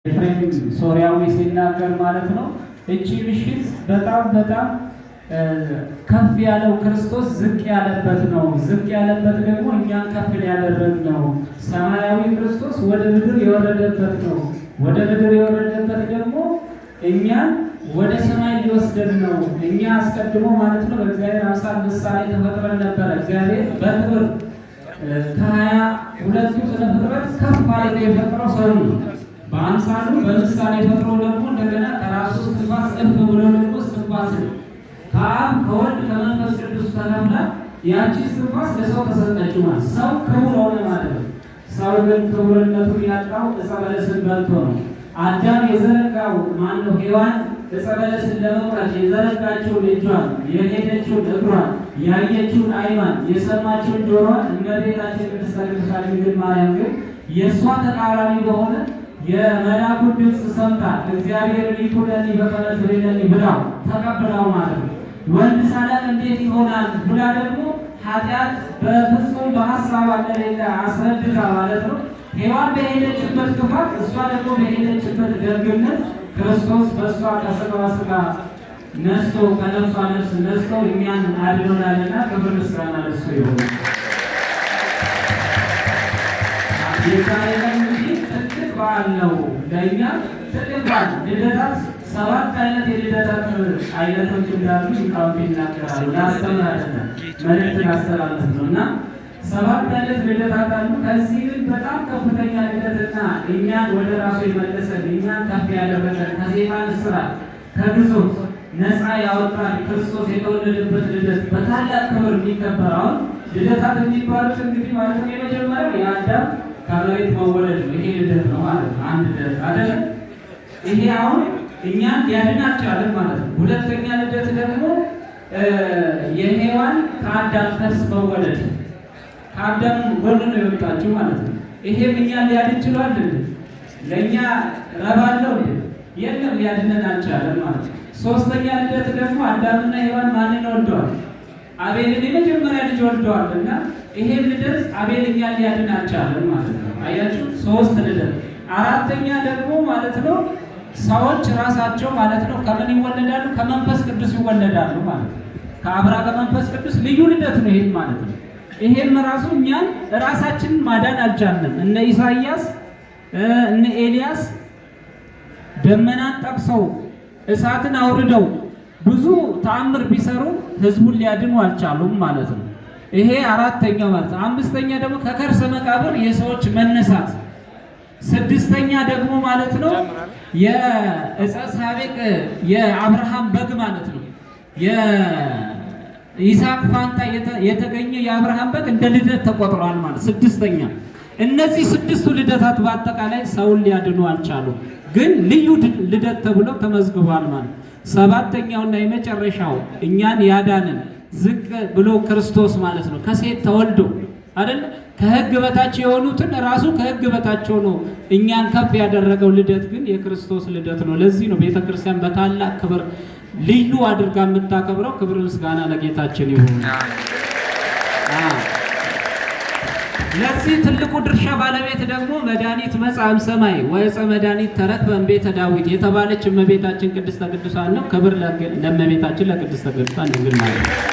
ኤፍሬም ሶሪያዊ ሲናገር ማለት ነው። እቺ ምሽት በጣም ከፍ ያለው ክርስቶስ ዝቅ ያለበት ነው። ዝቅ ያለበት ደግሞ እኛን ከፍ ሊያደርግ ነው። ሰማያዊ ክርስቶስ ወደ ምድር የወረደበት ነው። ወደ ምድር የወረደበት ደግሞ እኛን ወደ ሰማይ ሊወስደን ነው። እኛ አስቀድሞ ማለት ነው በእግዚአብሔር አምሳል ምሳሌ ተፈጥረን ነበረ። እግዚአብሔር በክብር ከ22ቱ ስነ ፍጥረት ከፍ አድርጎ የፈጠረው ሰው ነው። በአምሳሉ በምሳሌ ፈጥሮ ደግሞ እንደገና ከራሱ እስትንፋስ እፍ ብሎ ደግሞ እስትንፋስ ከአብ ከወልድ ከመንፈስ ቅዱስ ተከፍላ ያቺ እስትንፋስ ለሰው ተሰጠችው ማለት ሰው ክቡር ሆነ ማለት ነው። ሰው ግን ክቡርነቱን ያጣው ዕፀ በለስን በልቶ ነው። አዳም የዘረጋው ማነው? ሔዋን ዕፀ በለስን ለመቁረጥ የዘረጋችውን እጇን፣ የሄደችውን እግሯን፣ ያየችውን ዓይኗን፣ የሰማችውን ጆሮዋን እመቤታችን ቅድስት ቅዱሳን ድንግል ማርያም ግን የእሷ ተቃራኒ በሆነ የመልአኩን ድምፅ ሰምታ እግዚአብሔር ሊኩለኒ በከመ ትቤለኒ ብላው ተቀብላው ማለት ነው። ወንድ ሳላቅ እንዴት ይሆናል ብላ ደግሞ ኃጢአት በፍጹም በሀሳብ እንደሌለ አስረድታ ማለት ነው። ሔዋን በሄደችበት ክፋት፣ እሷ ደግሞ በሄደችበት ደግነት ክርስቶስ በእሷ ከሥጋዋ ሥጋ ነስቶ ከነፍሷ ነፍስ ነስቶ እኛን አድኖናልና ክብር ምስጋና ለእሱ ይሁን። በዓል ነው ለእኛ ትልቅ በዓል። ልደታት 7 አይነት የልደታት አይነቶች እንዳሉ ሊቃውንት ይናገራሉ። ላስተምራለን መልእክት አስተላለፍ ነው እና 7 አይነት ልደታት አሉ። ከዚህ ግን በጣም ከፍተኛ ልደትና እኛን ወደ ራሱ የመለሰን እኛን ከፍ ያደረገን ከሰይጣን እስራት ከግዞት ነፃ ያወጣን ክርስቶስ የተወለደበት ልደት በታላቅ ክብር የሚከበር አሁን ልደታት የሚባሉት እንግዲህ ማለት ነው የመጀመሪያው የአዳም ከመሬት መወለድ ነው። ይሄ ልደት ነው ማለት ነው። አንድ ልደት አይደለም። ይሄ አሁን እኛን ሊያድናቸዋለን ማለት ነው። ሁለተኛ ልደት ደግሞ የሔዋን ከአዳም ከርስ መወለድ፣ ከአዳም ጎን ነው የወጣችው ማለት ነው። ይሄም እኛን ሊያድን ችሏል። ለእኛ ረባለው የለም ሊያድነን አልቻለም ማለት ነው። ሶስተኛ ልደት ደግሞ አዳምና ሔዋን ማንን ወልደዋል? አቤልን የመጀመሪያ ልጅ ወልደዋል እና ይሄን ልደት አቤል እኛን ሊያድን አልቻለም ማለት ነው። አያችሁ 3 ልደት። አራተኛ ደግሞ ማለት ነው ሰዎች ራሳቸው ማለት ነው ከምን ይወለዳሉ? ከመንፈስ ቅዱስ ይወለዳሉ ማለት ነው። ከአብራ ከመንፈስ ቅዱስ ልዩ ልደት ነው ይሄን ማለት ነው። ይሄም ራሱ እኛን ራሳችንን ማዳን አልቻለም። እነ ኢሳይያስ እነ ኤልያስ ደመናን ጠቅሰው እሳትን አውርደው ብዙ ተአምር ቢሰሩ ህዝቡን ሊያድኑ አልቻሉም ማለት ነው። ይሄ አራተኛው ማለት ነው። አምስተኛ ደግሞ ከከርሰ መቃብር የሰዎች መነሳት። ስድስተኛ ደግሞ ማለት ነው የዕፀ ሳቤቅ የአብርሃም በግ ማለት ነው። የይስሐቅ ፋንታ የተገኘ የአብርሃም በግ እንደ ልደት ተቆጥሯል ማለት ስድስተኛ። እነዚህ 6ቱ ልደታት በአጠቃላይ ሰውን ሊያድኑ አልቻሉም፣ ግን ልዩ ልደት ተብለው ተመዝግቧል ማለት። 7ኛውና የመጨረሻው እኛን ያዳንን ዝቅ ብሎ ክርስቶስ ማለት ነው ከሴት ተወልዶ አይደል ከሕግ በታች የሆኑትን ራሱ ከሕግ በታች ሆኖ እኛን ከፍ ያደረገው ልደት ግን የክርስቶስ ልደት ነው። ለዚህ ነው ቤተክርስቲያን በታላቅ ክብር ልዩ አድርጋ የምታከብረው። ክብር ምስጋና ለጌታችን ይሁን። ለዚህ ትልቁ ድርሻ ባለቤት ደግሞ መድኃኒት መጽአም ሰማይ ወዕፀ መድኃኒት ተረክበ እምቤተ ዳዊት የተባለች እመቤታችን ቅድስተ ቅዱሳን ነው። ክብር ለእመቤታችን ለቅድስተ ቅዱሳን ድንግል ማርያም።